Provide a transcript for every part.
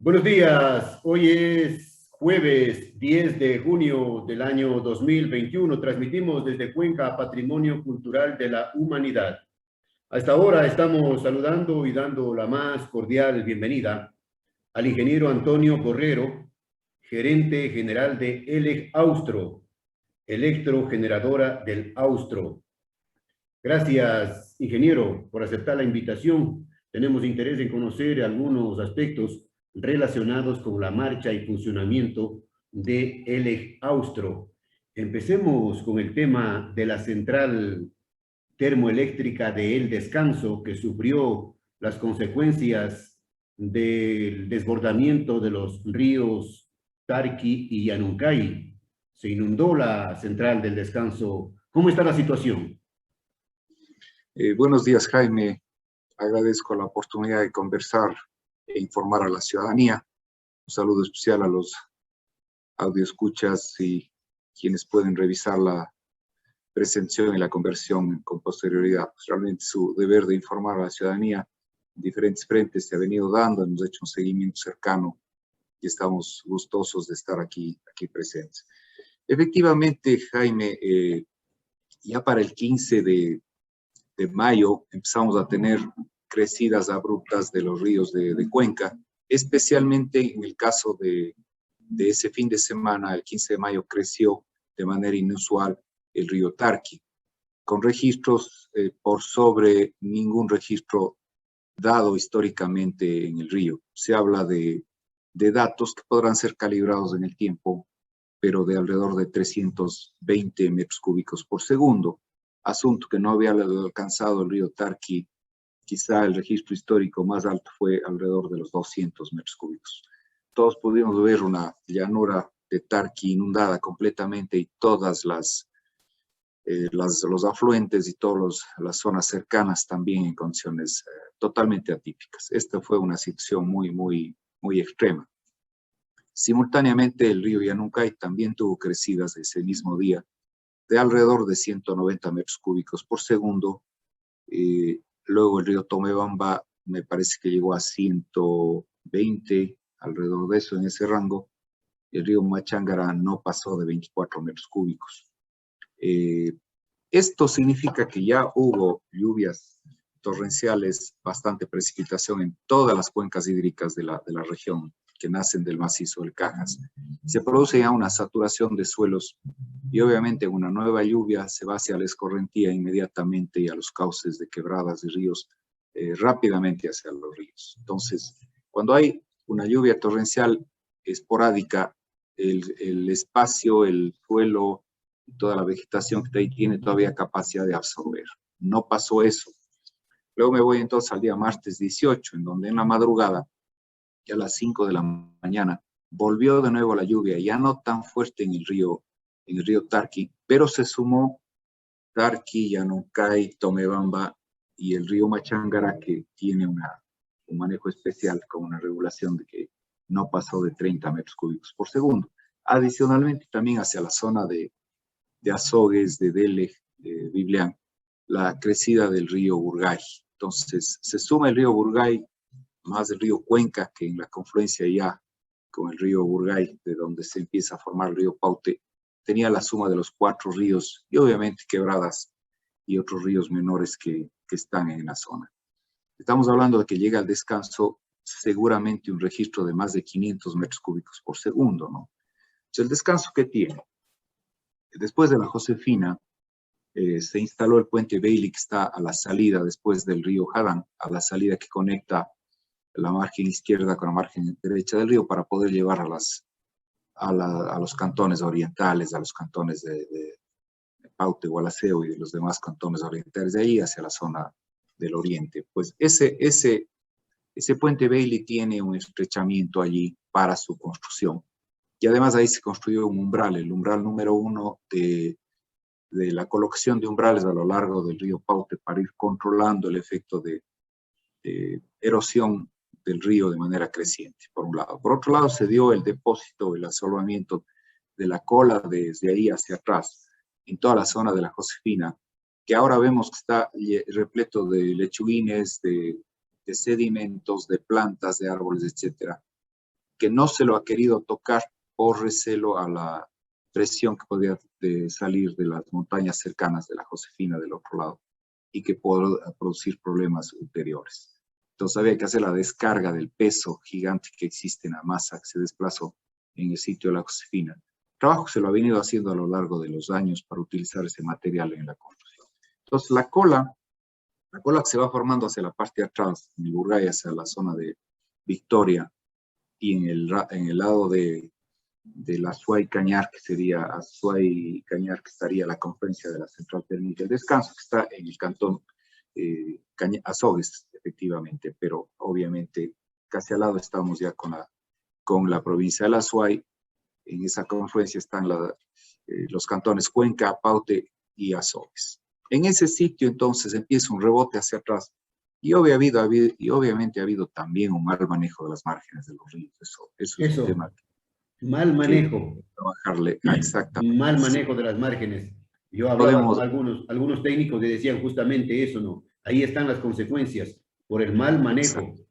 Buenos días, hoy es jueves 10 de junio del año 2021. Transmitimos desde Cuenca Patrimonio Cultural de la Humanidad. Hasta ahora estamos saludando y dando la más cordial bienvenida al ingeniero Antonio Borrero, gerente general de ELEC Austro, electrogeneradora del Austro. Gracias, ingeniero, por aceptar la invitación. Tenemos interés en conocer algunos aspectos relacionados con la marcha y funcionamiento de ELEC Austro. Empecemos con el tema de la central termoeléctrica de El Descanso, que sufrió las consecuencias del desbordamiento de los ríos Tarqui y Yanuncay. Se inundó la central del Descanso. ¿Cómo está la situación? Buenos días, Jaime. Agradezco la oportunidad de conversar e informar a la ciudadanía. Un saludo especial a los audioescuchas y quienes pueden revisar la presentación y la conversión con posterioridad. Pues realmente su deber de informar a la ciudadanía en diferentes frentes se ha venido dando, hemos hecho un seguimiento cercano y estamos gustosos de estar aquí presentes. Efectivamente, Jaime, ya para el 15 de mayo empezamos a tener crecidas abruptas de los ríos de Cuenca, especialmente en el caso de ese fin de semana. El 15 de mayo creció de manera inusual el río Tarqui, con registros por sobre ningún registro dado históricamente en el río. Se habla de datos que podrán ser calibrados en el tiempo, pero de alrededor de 320 metros cúbicos por segundo, asunto que no había alcanzado el río Tarqui. Quizá el registro histórico más alto fue alrededor de los 200 metros cúbicos. Todos pudimos ver una llanura de Tarqui inundada completamente y todas los afluentes y todas las zonas cercanas también en condiciones totalmente atípicas. Esta fue una situación muy extrema. Simultáneamente, el río Yanuncay también tuvo crecidas ese mismo día de alrededor de 190 metros cúbicos por segundo. Luego el río Tomebamba me parece que llegó a 120, alrededor de eso, en ese rango. El río Machangara no pasó de 24 metros cúbicos. Esto significa que ya hubo lluvias torrenciales, bastante precipitación en todas las cuencas hídricas de la región que nacen del macizo del Cajas. Se produce ya una saturación de suelos y obviamente una nueva lluvia se va hacia la escorrentía inmediatamente y a los cauces de quebradas y ríos rápidamente hacia los ríos. Entonces, cuando hay una lluvia torrencial esporádica, el espacio, el suelo y toda la vegetación que ahí tiene todavía capacidad de absorber. No pasó eso. Luego me voy entonces al día martes 18, en donde en la madrugada, ya a las 5 de la mañana, volvió de nuevo la lluvia, ya no tan fuerte en el río Tarqui, pero se sumó Tarqui, Yanuncay, Tomebamba y el río Machangara, que tiene un manejo especial con una regulación de que no pasó de 30 metros cúbicos por segundo. Adicionalmente, también hacia la zona de Azogues, de Dele, de Biblián, la crecida del río Burgay. Entonces, se suma el río Burgay más el río Cuenca, que en la confluencia ya con el río Burgay, de donde se empieza a formar el río Paute, tenía la suma de los 4 ríos y obviamente quebradas y otros ríos menores que están en la zona. Estamos hablando de que llega al Descanso seguramente un registro de más de 500 metros cúbicos por segundo, ¿no? Entonces, el Descanso, ¿qué tiene? Después de la Josefina, se instaló el puente Bailey, que está a la salida después del río Jadán, a la salida que conecta la margen izquierda con la margen derecha del río para poder llevar a los cantones orientales, a los cantones de Paute, Gualaceo y de los demás cantones orientales de ahí hacia la zona del oriente. Pues ese puente Bailey tiene un estrechamiento allí para su construcción. Y además ahí se construyó un umbral, el umbral número 1 de la colocación de umbrales a lo largo del río Paute para ir controlando el efecto de erosión del río de manera creciente, por un lado. Por otro lado, se dio el depósito, el asolvamiento de la cola desde ahí hacia atrás, en toda la zona de la Josefina, que ahora vemos que está repleto de lechuguines, de sedimentos, de plantas, de árboles, etc. que no se lo ha querido tocar por recelo a la presión que podría salir de las montañas cercanas de la Josefina del otro lado y que pueda producir problemas ulteriores. Entonces había que hacer la descarga del peso gigante que existe en la masa que se desplazó en el sitio de la Josefina. El trabajo se lo ha venido haciendo a lo largo de los años para utilizar ese material en la construcción. Entonces la cola que se va formando hacia la parte de atrás, en el Burgay, hacia la zona de Victoria, y en el lado de la Azuay Cañar, que sería Azuay Cañar, que estaría la confluencia de la Central Térmica del Descanso, que está en el cantón Azogues, efectivamente, pero obviamente casi al lado estamos ya con la provincia de la Azuay. En esa confluencia están los cantones Cuenca, Paute y Azogues. En ese sitio entonces empieza un rebote hacia atrás y obviamente ha habido también un mal manejo de las márgenes de los ríos. Eso es un tema mal manejo. Trabajarle exactamente. Mal manejo de las márgenes. Yo hablaba con algunos técnicos que decían justamente eso, ¿no? Ahí están las consecuencias por el mal manejo. Exacto.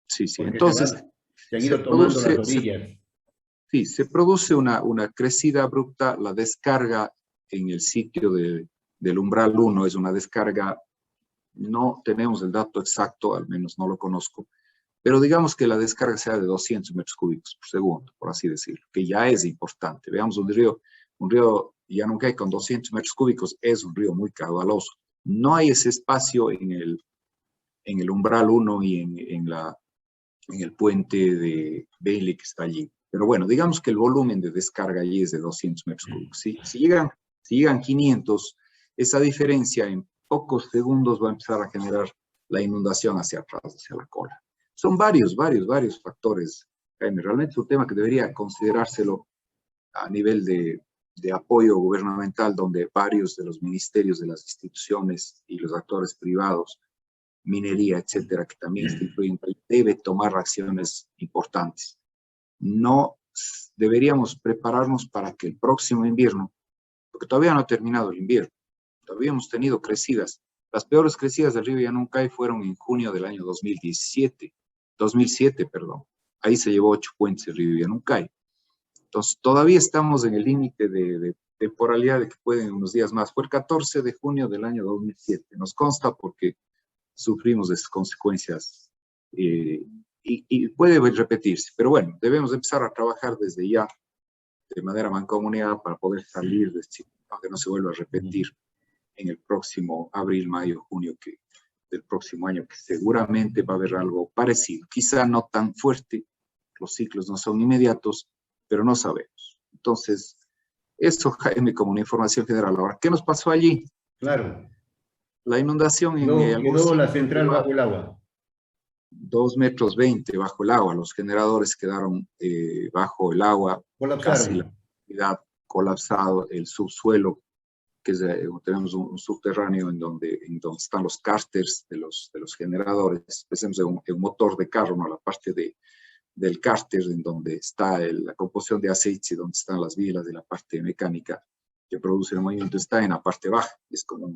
Sí, sí. Porque Entonces se han ido tomando las orillas. Sí, se produce una crecida abrupta, la descarga en el sitio del umbral 1 es una descarga, no tenemos el dato exacto, al menos no lo conozco, pero digamos que la descarga sea de 200 metros cúbicos por segundo, por así decirlo, que ya es importante. Veamos un río Yanuncay con 200 metros cúbicos es un río muy caudaloso. No hay ese espacio en el umbral 1 y en el puente de Bailey que está allí. Pero bueno, digamos que el volumen de descarga allí es de 200 metros cúbicos. Si llegan 500, esa diferencia en pocos segundos va a empezar a generar la inundación hacia atrás, hacia la cola. Son varios factores, Jaime. Realmente es un tema que debería considerárselo a nivel de apoyo gubernamental, donde varios de los ministerios de las instituciones y los actores privados, minería, etcétera, que también está influyendo, debe tomar acciones importantes. No deberíamos prepararnos para que el próximo invierno, porque todavía no ha terminado el invierno, todavía hemos tenido crecidas. Las peores crecidas del río Yanuncay fueron en junio del año 2007, perdón. Ahí se llevó 8 puentes el río Yanuncay. Entonces, todavía estamos en el límite de temporalidad de que pueden unos días más. Fue el 14 de junio del año 2007. Nos consta porque sufrimos de esas consecuencias y puede repetirse. Pero bueno, debemos empezar a trabajar desde ya de manera mancomunada para poder salir de este, aunque no se vuelva a repetir en el próximo abril, mayo, junio del próximo año, que seguramente va a haber algo parecido. Quizá no tan fuerte, los ciclos no son inmediatos, pero no sabemos. Entonces, eso, Jaime, como una información general. Ahora, ¿qué nos pasó allí? Claro. La inundación quedó la central bajo el agua. 2,20 metros bajo el agua. Los generadores quedaron bajo el agua. Casi la actividad colapsado. El subsuelo, que es, tenemos un subterráneo en donde están los cárters de los generadores. Pensemos en un motor de carro, ¿no? La parte del cárter, en donde está la composición de aceite, donde están las vilas de la parte mecánica que produce el movimiento, está en la parte baja. Es como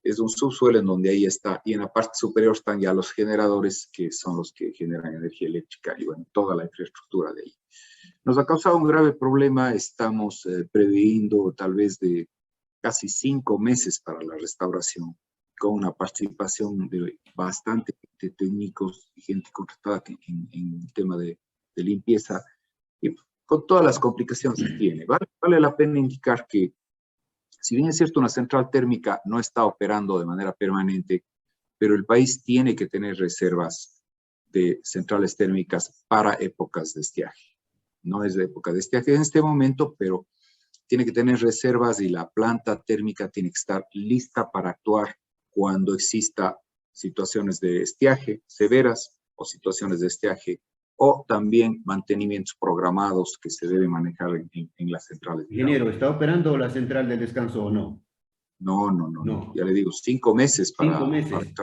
es un subsuelo en donde ahí está, y en la parte superior están ya los generadores, que son los que generan energía eléctrica, y bueno, toda la infraestructura de ahí. Nos ha causado un grave problema, estamos previendo tal vez de casi 5 meses para la restauración, con una participación de bastante técnicos y gente contratada en el tema de limpieza, y con todas las complicaciones que tiene. Vale la pena indicar que, si bien es cierto, una central térmica no está operando de manera permanente, pero el país tiene que tener reservas de centrales térmicas para épocas de estiaje. No es de época de estiaje en este momento, pero tiene que tener reservas y la planta térmica tiene que estar lista para actuar cuando exista situaciones de estiaje severas o situaciones de estiaje, o también mantenimientos programados que se deben manejar en las centrales. Ingeniero, ¿está operando la central del descanso o no? No. Ya le digo, 5 meses para... 5 meses.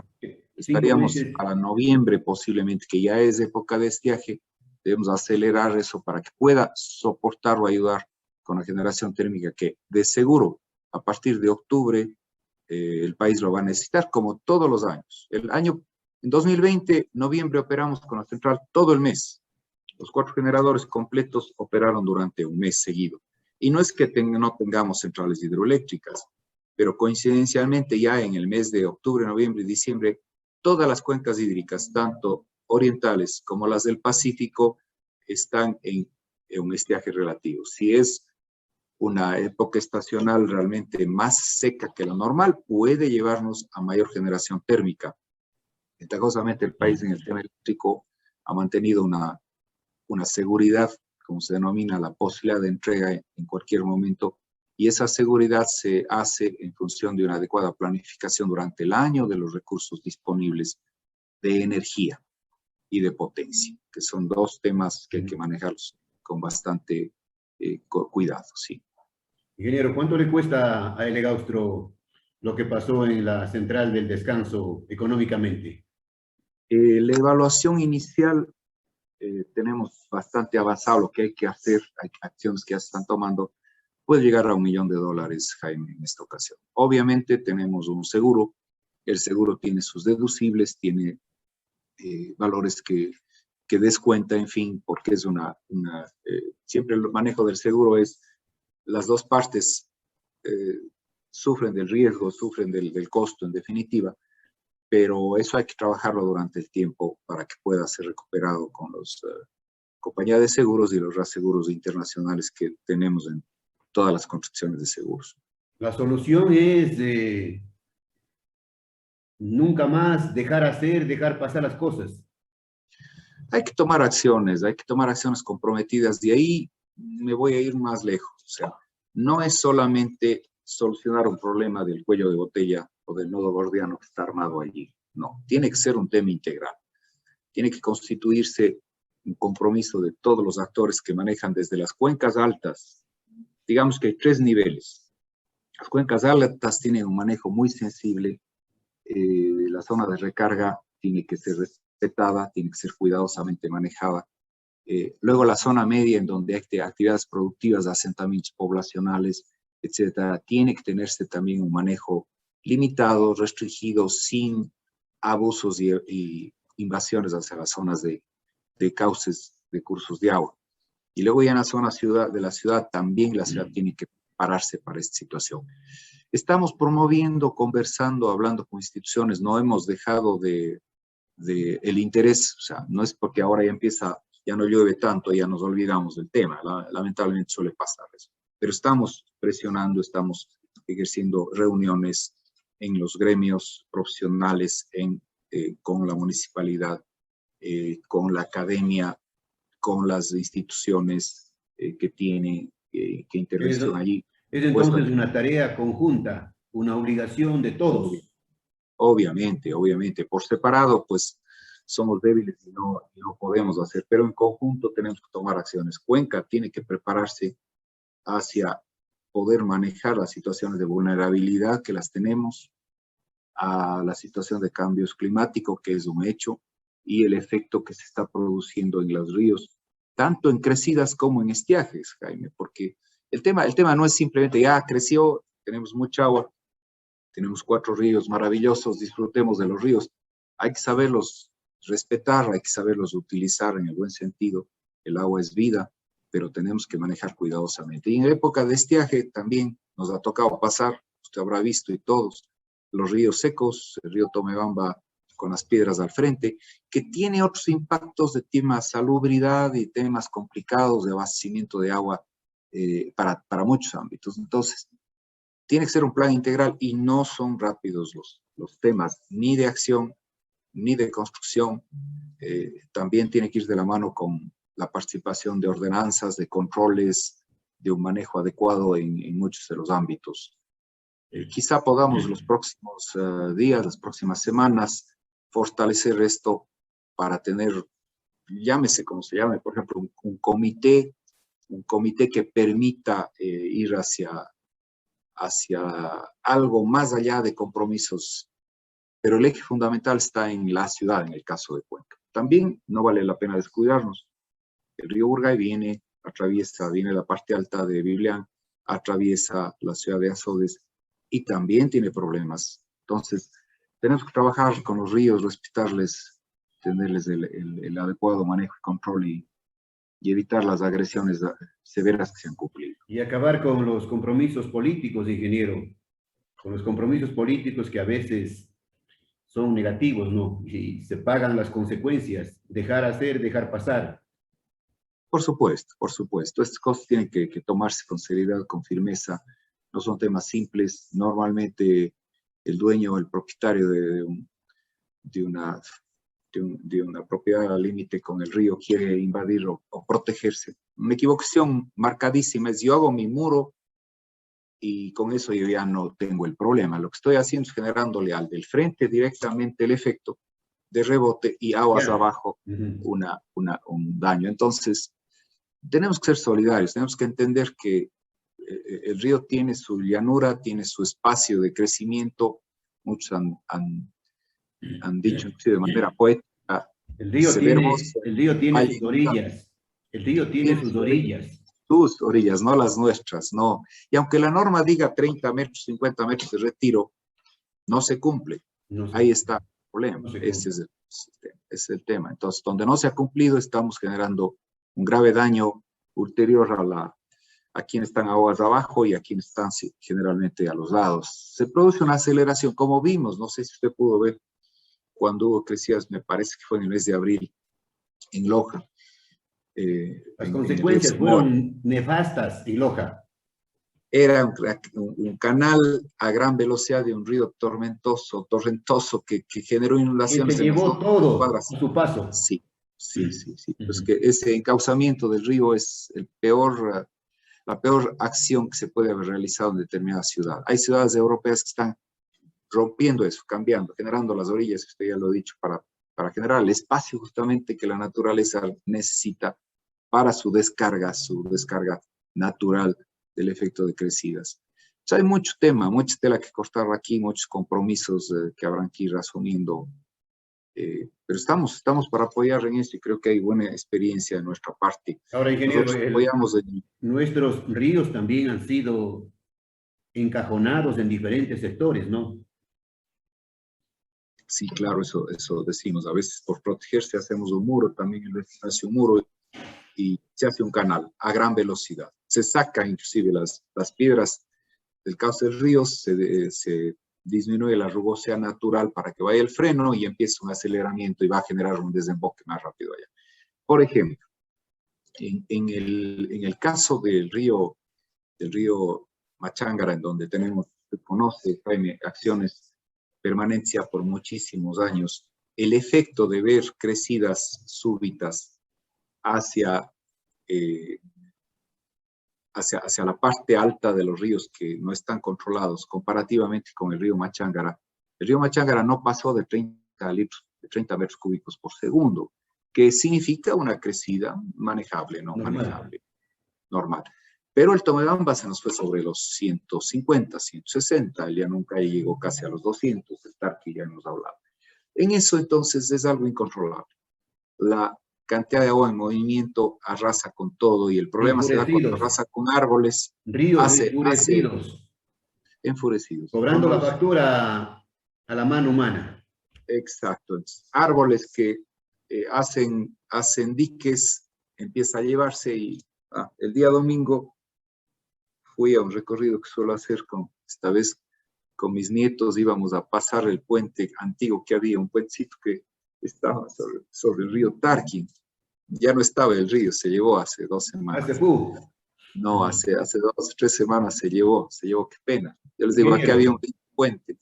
Estaríamos para noviembre posiblemente, que ya es época de estiaje. Debemos acelerar eso para que pueda soportar o ayudar con la generación térmica, que de seguro a partir de octubre el país lo va a necesitar, como todos los años. En 2020, noviembre, operamos con la central todo el mes. Los 4 generadores completos operaron durante un mes seguido. Y no es que no tengamos centrales hidroeléctricas, pero coincidencialmente ya en el mes de octubre, noviembre y diciembre, todas las cuencas hídricas, tanto orientales como las del Pacífico, están en un estiaje relativo. Si es una época estacional realmente más seca que lo normal, puede llevarnos a mayor generación térmica. Ventajosamente, el país en el tema eléctrico ha mantenido una seguridad, como se denomina, la posibilidad de entrega en cualquier momento, y esa seguridad se hace en función de una adecuada planificación durante el año de los recursos disponibles de energía y de potencia, que son 2 temas que hay que manejarlos con bastante cuidado, sí. Ingeniero, ¿cuánto le cuesta a El Gaustro lo que pasó en la central del descanso económicamente? La evaluación inicial tenemos bastante avanzado lo que hay que hacer, hay acciones que ya se están tomando, puede llegar a $1 millón, Jaime, en esta ocasión. Obviamente tenemos un seguro, el seguro tiene sus deducibles, tiene valores que descuenta, en fin, porque es siempre el manejo del seguro es las 2 partes sufren del riesgo, sufren del costo en definitiva, pero eso hay que trabajarlo durante el tiempo para que pueda ser recuperado con las compañías de seguros y los reaseguros internacionales que tenemos en todas las construcciones de seguros. La solución es nunca más dejar hacer, dejar pasar las cosas. Hay que tomar acciones comprometidas. De ahí me voy a ir más lejos. O sea, no es solamente solucionar un problema del cuello de botella o del nodo gordiano que está armado allí. No, tiene que ser un tema integral. Tiene que constituirse un compromiso de todos los actores que manejan desde las cuencas altas. Digamos que hay 3 niveles. Las cuencas altas tienen un manejo muy sensible. La zona de recarga tiene que ser respetada, tiene que ser cuidadosamente manejada. Luego la zona media, en donde hay actividades productivas, asentamientos poblacionales, etcétera, tiene que tenerse también un manejo limitado, restringido, sin abusos y invasiones hacia las zonas de cauces de cursos de agua. Y luego ya en la zona de la ciudad, también la ciudad tiene que prepararse para esta situación. Estamos promoviendo, conversando, hablando con instituciones, no hemos dejado el interés, o sea, no es porque ahora ya no llueve tanto, ya nos olvidamos del tema, lamentablemente suele pasar eso. Pero estamos presionando, estamos ejerciendo reuniones en los gremios profesionales, con la municipalidad, con la academia, con las instituciones que tienen que intervención allí. Es entonces una tarea conjunta, una obligación de todos. Obviamente. Por separado, pues somos débiles y no podemos hacer, pero en conjunto tenemos que tomar acciones. Cuenca tiene que prepararse hacia poder manejar las situaciones de vulnerabilidad que las tenemos, a la situación de cambios climáticos, que es un hecho, y el efecto que se está produciendo en los ríos, tanto en crecidas como en estiajes, Jaime, porque el tema no es simplemente, ya creció, tenemos mucha agua, tenemos 4 ríos maravillosos, disfrutemos de los ríos. Hay que saberlos respetar, hay que saberlos utilizar en el buen sentido. El agua es vida, pero tenemos que manejar cuidadosamente. Y en época de estiaje también nos ha tocado pasar, usted habrá visto y todos, los ríos secos, el río Tomebamba con las piedras al frente, que tiene otros impactos de temas salubridad y temas complicados de abastecimiento de agua para muchos ámbitos. Entonces, tiene que ser un plan integral y no son rápidos los temas, ni de acción, ni de construcción. También tiene que ir de la mano con la participación de ordenanzas, de controles, de un manejo adecuado en muchos de los ámbitos. Quizá podamos los próximos días, las próximas semanas, fortalecer esto para tener, llámese como se llame, por ejemplo, un comité que permita ir hacia algo más allá de compromisos, pero el eje fundamental está en la ciudad, en el caso de Cuenca. También no vale la pena descuidarnos. El río Burgay viene la parte alta de Biblián, atraviesa la ciudad de Azodes y también tiene problemas. Entonces, tenemos que trabajar con los ríos, respetarles, tenerles el adecuado manejo y control y y evitar las agresiones severas que se han cumplido. Y acabar con los compromisos políticos, ingeniero, con los compromisos políticos que a veces son negativos, ¿no? Y se pagan las consecuencias, dejar hacer, dejar pasar. Por supuesto, por supuesto. Estas cosas tienen que tomarse con seriedad, con firmeza. No son temas simples. Normalmente el dueño, el propietario de una propiedad al límite con el río quiere invadir o protegerse. Una equivocación marcadísima es: yo hago mi muro y con eso yo ya no tengo el problema. Lo que estoy haciendo es generándole al del frente directamente el efecto de rebote y aguas abajo un daño. Entonces, tenemos que ser solidarios, tenemos que entender que el río tiene su llanura, tiene su espacio de crecimiento. Muchos han dicho de manera poética. El río tiene sus orillas. El río tiene sus orillas. Sus orillas, no las nuestras, no. Y aunque la norma diga 30 metros, 50 metros de retiro, no se cumple. Ahí está el problema. Ese es el tema. Entonces, donde no se ha cumplido, estamos generando un grave daño ulterior a quienes están aguas abajo y a quienes están generalmente a los lados. Se produce una aceleración, como vimos, no sé si usted pudo ver cuando hubo crecidas, me parece que fue en el mes de abril, en Loja. Las consecuencias fueron nefastas en Loja. Era un canal a gran velocidad de un río torrentoso que generó inundaciones. Que se llevó todo a su paso. Sí. Pues que ese encauzamiento del río es la peor acción que se puede haber realizado en determinada ciudad. Hay ciudades europeas que están rompiendo eso, cambiando, generando las orillas, usted ya lo ha dicho, para generar el espacio justamente que la naturaleza necesita para su descarga natural del efecto de crecidas. Hay mucho tema, mucha tela que cortar aquí, muchos compromisos que habrán que ir asumiendo. Pero estamos para apoyar en esto y creo que hay buena experiencia de nuestra parte. Ahora, ingeniero, nuestros ríos también han sido encajonados en diferentes sectores, ¿no? Sí, claro, eso decimos. A veces por protegerse hacemos un muro, también el vecino hace un muro y se hace un canal a gran velocidad. Se saca inclusive las piedras del cauce del río, se disminuye la rugosidad natural para que vaya el freno y empiece un aceleramiento y va a generar un desemboque más rápido allá. Por ejemplo, en el caso del río Machángara, en donde tenemos, se conoce, Jaime, acciones permanencia por muchísimos años, el efecto de ver crecidas súbitas hacia la parte alta de los ríos que no están controlados comparativamente con el río Machángara. El río Machángara no pasó de 30 metros cúbicos por segundo, que significa una crecida manejable, ¿no? Manejable, normal. Pero el Tomebamba se nos fue sobre los 150, 160, él ya nunca llegó casi a los 200, el Tarqui ya hemos hablado. En eso entonces es algo incontrolable. La cantidad de agua en movimiento arrasa con todo y el problema se da cuando arrasa con árboles. Ríos enfurecidos. Cobrando la factura a la mano humana. Exacto. Árboles que hacen diques, empieza a llevarse y el día domingo fui a un recorrido que suelo hacer esta vez con mis nietos, íbamos a pasar el puente antiguo que había, un puentecito que estaba sobre el río Tarqui. Ya no estaba el río, se llevó hace 2 semanas. No, hace 2 o 3 semanas se llevó, qué pena. Yo les digo, aquí había un puente.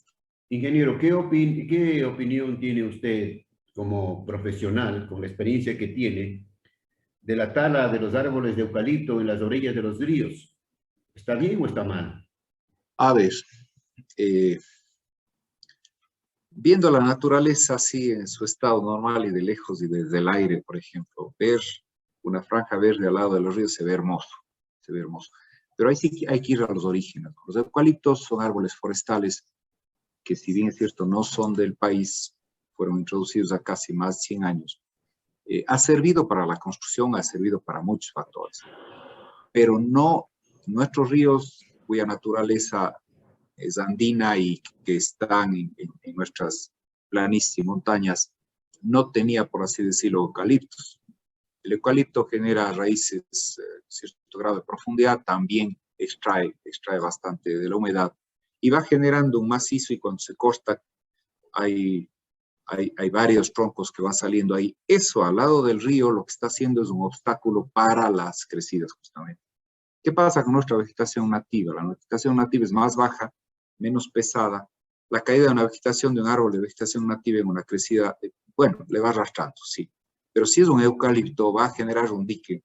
Ingeniero, ¿qué opinión tiene usted como profesional, con la experiencia que tiene, de la tala de los árboles de eucalipto en las orillas de los ríos? ¿Está bien o está mal? A ver, viendo la naturaleza así en su estado normal y de lejos y desde el aire, por ejemplo, ver una franja verde al lado de los ríos se ve hermoso, Pero ahí sí hay que ir a los orígenes. Los eucaliptos son árboles forestales que, si bien es cierto, no son del país, fueron introducidos a casi más de 100 años. Ha servido para la construcción, ha servido para muchos factores, pero no nuestros ríos, cuya naturaleza es andina y que están en nuestras planicies y montañas, no tenía, por así decirlo, eucaliptos. El eucalipto genera raíces cierto grado de profundidad, también extrae bastante de la humedad y va generando un macizo, y cuando se corta hay varios troncos que van saliendo ahí. Eso al lado del río lo que está haciendo es un obstáculo para las crecidas justamente. ¿Qué pasa con nuestra vegetación nativa? La vegetación nativa es más baja, menos pesada. La caída de una vegetación de un árbol de vegetación nativa en una crecida, bueno, le va arrastrando, sí. Pero si es un eucalipto, va a generar un dique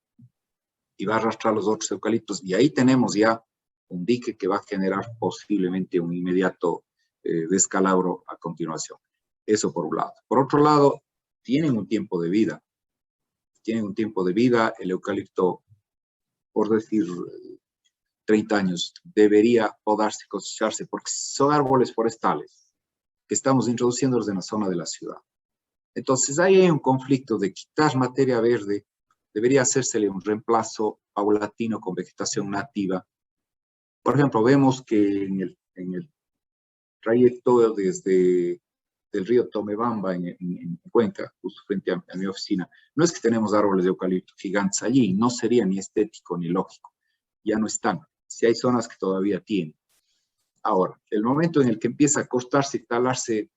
y va a arrastrar los otros eucaliptos. Y ahí tenemos ya un dique que va a generar posiblemente un inmediato descalabro a continuación. Eso por un lado. Por otro lado, tienen un tiempo de vida. Tienen un tiempo de vida. El eucalipto, por decir 30 años, debería podarse y cosecharse porque son árboles forestales que estamos introduciendo en la zona de la ciudad. Entonces, ahí hay un conflicto de quitar materia verde. Debería hacérsele un reemplazo paulatino con vegetación nativa. Por ejemplo, vemos que en el trayecto desde el río Tomebamba en Cuenca, justo frente a mi oficina, no es que tenemos árboles de eucalipto gigantes allí, no sería ni estético ni lógico, ya no están. Sí hay zonas que todavía tienen. Ahora, el momento en el que empieza a cortarse y talarse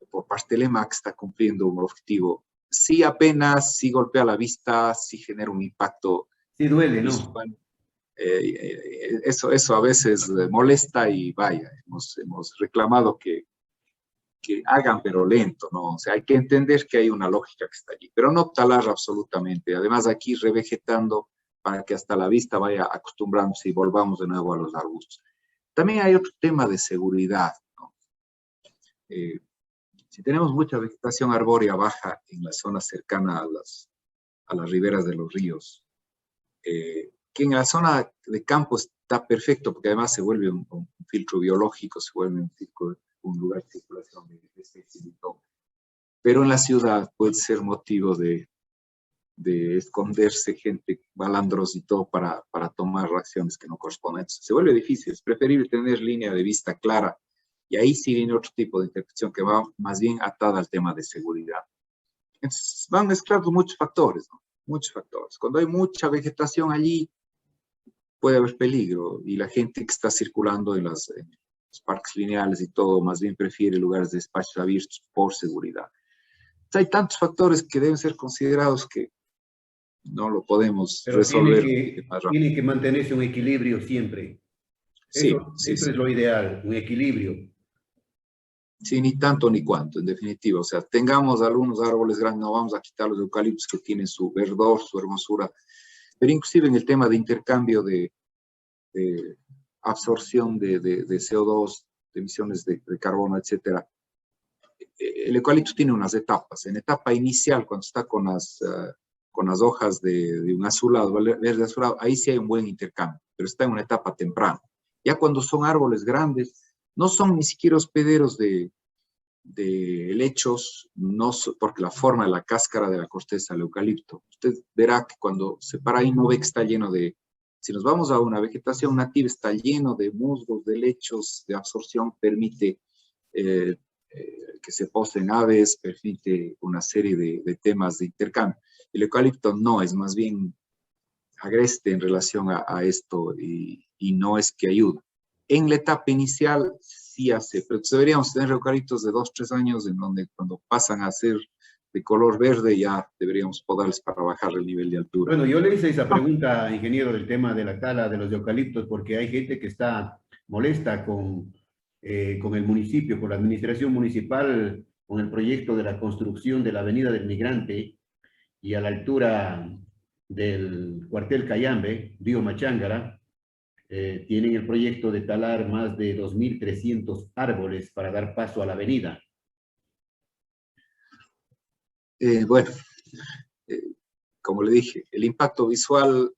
por parte del EMAC está cumpliendo un objetivo. Sí apenas, sí golpea la vista, sí genera un impacto Sí duele, ¿no? visual. Eso a veces molesta y vaya, hemos reclamado que hagan pero lento, ¿no? O sea, hay que entender que hay una lógica que está allí, pero no talar absolutamente. Además, aquí revegetando para que hasta la vista vaya acostumbrándose y volvamos de nuevo a los arbustos. También hay otro tema de seguridad, ¿no? Si tenemos mucha vegetación arbórea baja en la zona cercana a las riberas de los ríos, que en la zona de campo está perfecto porque además se vuelve un filtro biológico, se vuelve un lugar de circulación de especies y todo. Pero en la ciudad puede ser motivo de esconderse gente, balandros y todo para tomar acciones que no corresponden. Entonces, se vuelve difícil, es preferible tener línea de vista clara y ahí sí viene otro tipo de interpretación que va más bien atada al tema de seguridad. Entonces, van mezclando muchos factores, ¿no? Muchos factores. Cuando hay mucha vegetación allí, puede haber peligro y la gente que está circulando en los parques lineales y todo, más bien prefiere lugares de espacios abiertos por seguridad. Entonces, hay tantos factores que deben ser considerados que no lo podemos Pero resolver más rápido. tiene que mantenerse un equilibrio siempre. Sí, Eso es lo ideal, un equilibrio. Sí, ni tanto ni cuanto, en definitiva. O sea, tengamos algunos árboles grandes, no vamos a quitar los eucaliptos que tienen su verdor, su hermosura, pero inclusive en el tema de intercambio de absorción de CO2, de emisiones de carbono, etcétera. El eucalipto tiene unas etapas. En etapa inicial, cuando está con las hojas de un azulado, verde azulado, ahí sí hay un buen intercambio, pero está en una etapa temprana. Ya cuando son árboles grandes, no son ni siquiera hospederos de helechos, porque la forma de la cáscara de la corteza del eucalipto. Usted verá que cuando se para ahí no ve que está lleno de, si nos vamos a una vegetación nativa, está lleno de musgos, de helechos, de absorción, permite que se posen aves, permite una serie de temas de intercambio. El eucalipto no, es más bien agreste en relación a esto y no es que ayuda. En la etapa inicial sí hace, pero deberíamos tener eucaliptos de 2, 3 años en donde cuando pasan a ser de color verde ya deberíamos podarles para bajar el nivel de altura. Bueno, yo le hice esa pregunta, ingeniero, del tema de la tala de los eucaliptos, porque hay gente que está molesta con el municipio, con la administración municipal, con el proyecto de la construcción de la Avenida del Migrante y a la altura del cuartel Cayambe, Río Machángara, tienen el proyecto de talar más de 2.300 árboles para dar paso a la avenida. Bueno, como le dije, el impacto visual,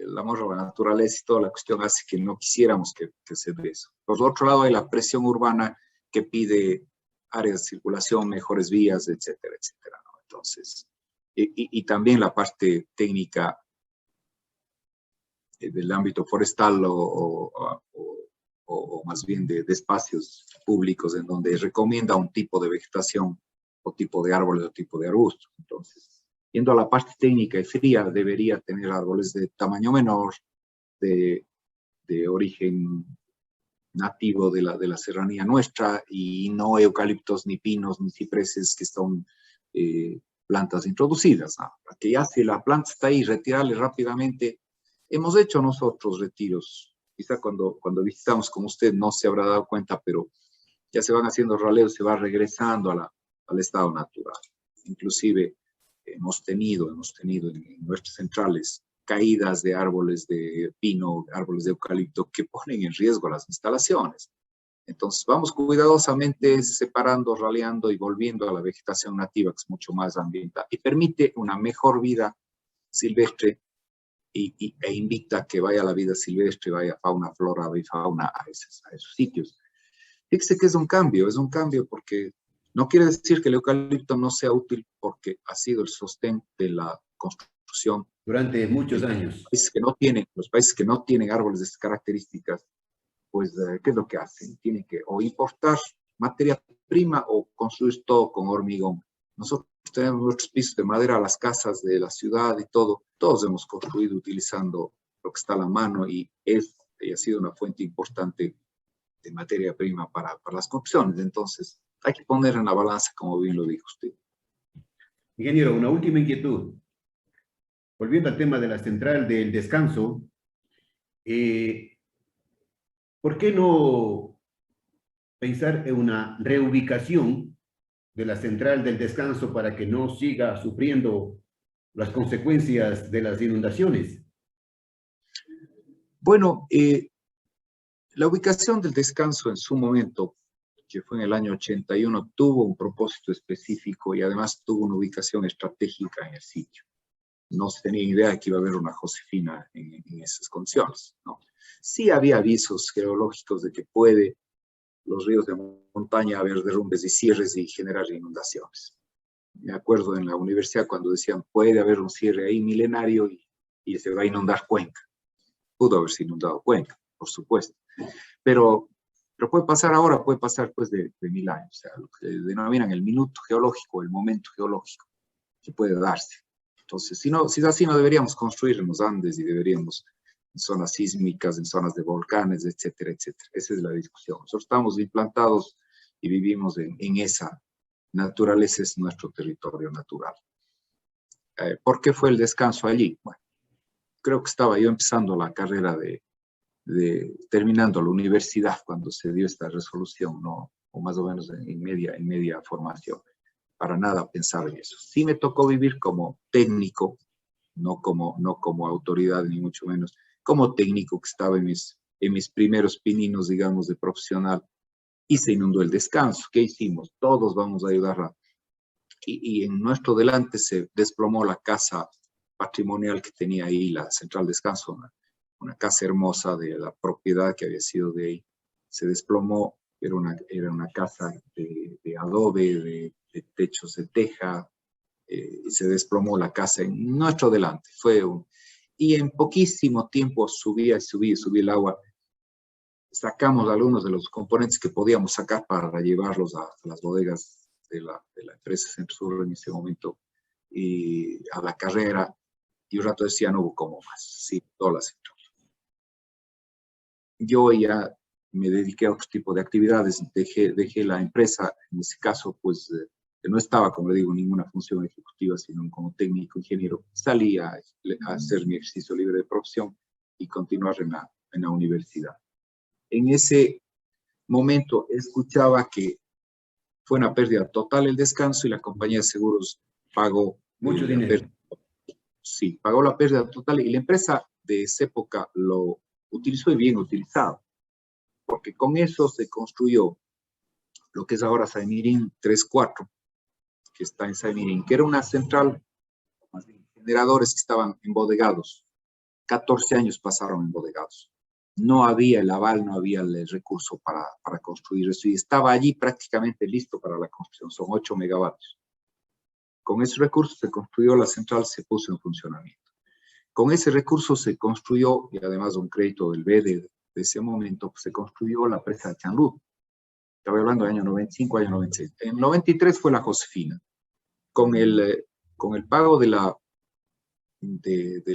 el amor a la naturaleza y toda la cuestión hace que no quisiéramos que se dé eso. Por otro lado, hay la presión urbana que pide áreas de circulación, mejores vías, etcétera, etcétera, ¿no? Entonces, y también la parte técnica del ámbito forestal o más bien de espacios públicos en donde recomienda un tipo de vegetación o tipo de árboles o tipo de arbustos. Entonces, Yendo a la parte técnica y fría, debería tener árboles de tamaño menor, de origen nativo de la serranía nuestra, y no eucaliptos, ni pinos, ni cipreses, que son plantas introducidas, ¿no? Que ya si la planta está ahí, retirarle rápidamente. Hemos hecho nosotros retiros, quizá cuando visitamos con usted no se habrá dado cuenta, pero ya se van haciendo raleos, se va regresando al estado natural. Inclusive hemos tenido en nuestras centrales caídas de árboles de pino, árboles de eucalipto que ponen en riesgo las instalaciones. Entonces vamos cuidadosamente separando, raleando y volviendo a la vegetación nativa, que es mucho más ambiental y permite una mejor vida silvestre e invita a que vaya la vida silvestre, vaya fauna, flora y fauna a esos sitios. Fíjese que es un cambio porque no quiere decir que el eucalipto no sea útil, porque ha sido el sostén de la construcción durante muchos años. Los países que no tienen árboles de estas características, pues, ¿qué es lo que hacen? Tienen que o importar materia prima o construir todo con hormigón. Nosotros tenemos nuestros pisos de madera, las casas de la ciudad y todo. Todos hemos construido utilizando lo que está a la mano y ha sido una fuente importante de materia prima para las construcciones. Entonces, hay que poner en la balanza, como bien lo dijo usted. Ingeniero, una última inquietud. Volviendo al tema de la central del descanso, ¿por qué no pensar en una reubicación de la central del descanso para que no siga sufriendo las consecuencias de las inundaciones? Bueno, la ubicación del descanso en su momento, que fue en el año 81, tuvo un propósito específico y además tuvo una ubicación estratégica en el sitio. No se tenía idea de que iba a haber una Josefina en esas condiciones, ¿no? Sí había avisos geológicos de que puede los ríos de montaña haber derrumbes y cierres y generar inundaciones. Me acuerdo en la universidad cuando decían puede haber un cierre ahí milenario y se va a inundar Cuenca. Pudo haberse inundado Cuenca, por supuesto. Pero puede pasar ahora, puede pasar después de 1000 años. O sea, lo que denominan el minuto geológico, el momento geológico, que puede darse. Entonces, si es así, no deberíamos construir en los Andes y deberíamos en zonas sísmicas, en zonas de volcanes, etcétera, etcétera. Esa es la discusión. Nosotros estamos implantados y vivimos en esa naturaleza, es nuestro territorio natural. ¿Por qué fue el descanso allí? Bueno, creo que estaba yo empezando la carrera terminando la universidad cuando se dio esta resolución, ¿no? O más o menos en media formación. Para nada pensar en eso. Sí me tocó vivir como técnico, no como autoridad, ni mucho menos, como técnico que estaba en mis primeros pininos, digamos, de profesional, y se inundó el descanso. ¿Qué hicimos? Todos vamos a ayudar y en nuestro delante se desplomó la casa patrimonial que tenía ahí, la central descanso, una casa hermosa de la propiedad que había sido de ahí. Se desplomó, era una casa de adobe, de techos de teja, y se desplomó la casa en nuestro delante. Y en poquísimo tiempo subía el agua. Sacamos algunos de los componentes que podíamos sacar para llevarlos a las bodegas de la empresa Centrosur en ese momento, y a la carrera, y un rato decía, no hubo como más, sí, toda la central. Yo ya me dediqué a otro tipo de actividades, dejé la empresa, en ese caso, pues, que no estaba, como le digo, en ninguna función ejecutiva, sino como técnico ingeniero. Salí a hacer mi ejercicio libre de profesión y continuar en la universidad. En ese momento escuchaba que fue una pérdida total el descanso y la compañía de seguros pagó mucho dinero. Sí, pagó la pérdida total y la empresa de esa época lo utilizó y bien utilizado, porque con eso se construyó lo que es ahora Saimirín 3-4, que está en Saimirín, que era una central, más bien, generadores que estaban embodegados. 14 años pasaron embodegados. No había el aval, no había el recurso para construir eso, y estaba allí prácticamente listo para la construcción. Son 8 megavatios. Con ese recurso se construyó la central, se puso en funcionamiento. Con ese recurso se construyó, y además de un crédito del BEDE de ese momento, se construyó la presa de Chanlud. Estaba hablando del año 95, año 96. En 93 fue la Josefina. Con el con el pago del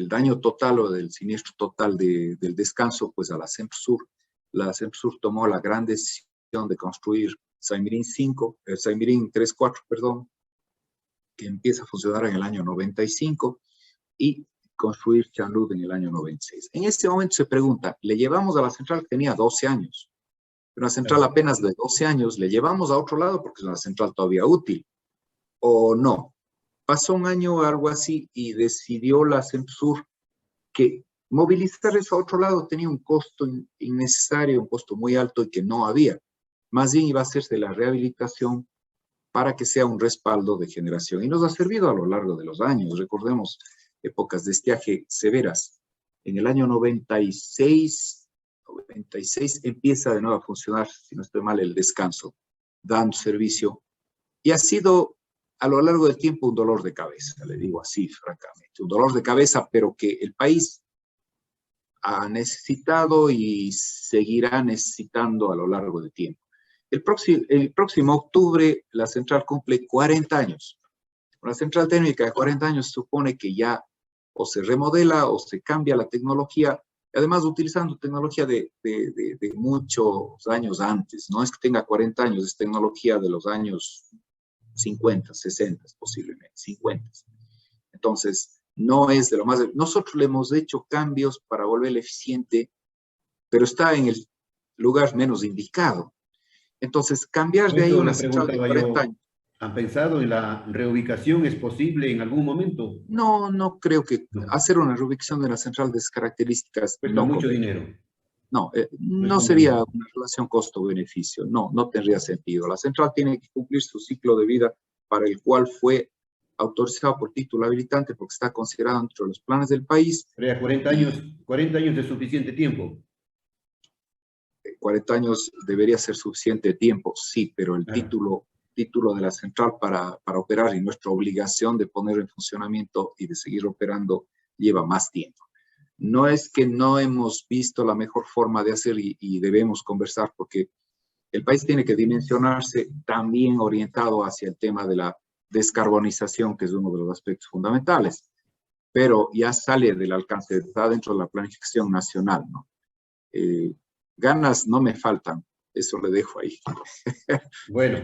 daño total o del siniestro total del descanso, pues a la Sempersur tomó la gran decisión de construir Saimirín 3-4, perdón, que empieza a funcionar en el año 95, y construir Chanlud en el año 96. En este momento se pregunta, le llevamos a la central que tenía 12 años, una central apenas de 12 años, ¿le llevamos a otro lado porque es una central todavía útil? ¿O no? Pasó un año o algo así y decidió la Sempersur que movilizar eso a otro lado tenía un costo innecesario, un costo muy alto y que no había. Más bien iba a hacerse la rehabilitación para que sea un respaldo de generación. Y nos ha servido a lo largo de los años. Recordemos épocas de estiaje severas. En el año 96 empieza de nuevo a funcionar, si no estoy mal, el descanso, dando servicio. Y ha sido a lo largo del tiempo un dolor de cabeza, le digo así, francamente. Un dolor de cabeza, pero que el país ha necesitado y seguirá necesitando a lo largo del tiempo. El próximo octubre la central cumple 40 años. Una central térmica de 40 años supone que ya o se remodela o se cambia la tecnología, además utilizando tecnología de muchos años antes. No es que tenga 40 años, es tecnología de los años 50, 60 posiblemente, 50. Entonces, no es de lo más... Nosotros le hemos hecho cambios para volverla eficiente, pero está en el lugar menos indicado. Entonces, cambiar de ahí una central de 40 años. ¿Han pensado en la reubicación? ¿Es posible en algún momento? No, no creo que hacer una reubicación de la central de esas características cuesta mucho dinero. No, no sería una relación costo-beneficio. No, no tendría sentido. La central tiene que cumplir su ciclo de vida para el cual fue autorizado por título habilitante porque está considerado dentro de los planes del país. Pero 40 años es suficiente tiempo. 40 años debería ser suficiente tiempo, sí, pero el título de la central para operar y nuestra obligación de ponerlo en funcionamiento y de seguir operando lleva más tiempo. No es que no hemos visto la mejor forma de hacer y debemos conversar porque el país tiene que dimensionarse también orientado hacia el tema de la descarbonización, que es uno de los aspectos fundamentales, pero ya sale del alcance, está dentro de la planificación nacional, ¿no? Ganas no me faltan, eso le dejo ahí. Bueno,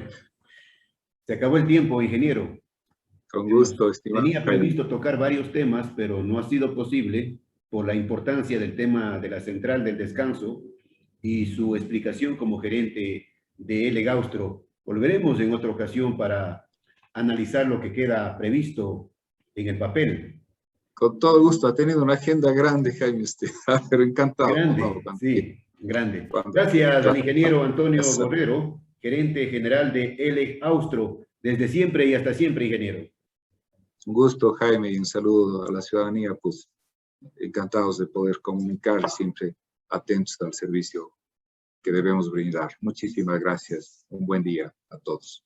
se acabó el tiempo, ingeniero. Con gusto, estimado. Tenía previsto tocar varios temas, pero no ha sido posible por la importancia del tema de la central del descanso y su explicación como gerente de L. Gaustro. Volveremos en otra ocasión para analizar lo que queda previsto en el papel. Con todo gusto, ha tenido una agenda grande, Jaime, usted, pero encantado. Grande, sí, grande. Gracias al ingeniero Antonio Borrero, gerente general de L. Gaustro, desde siempre y hasta siempre, ingeniero. Un gusto, Jaime, y un saludo a la ciudadanía, pues encantados de poder comunicar, siempre atentos al servicio que debemos brindar. Muchísimas gracias. Un buen día a todos.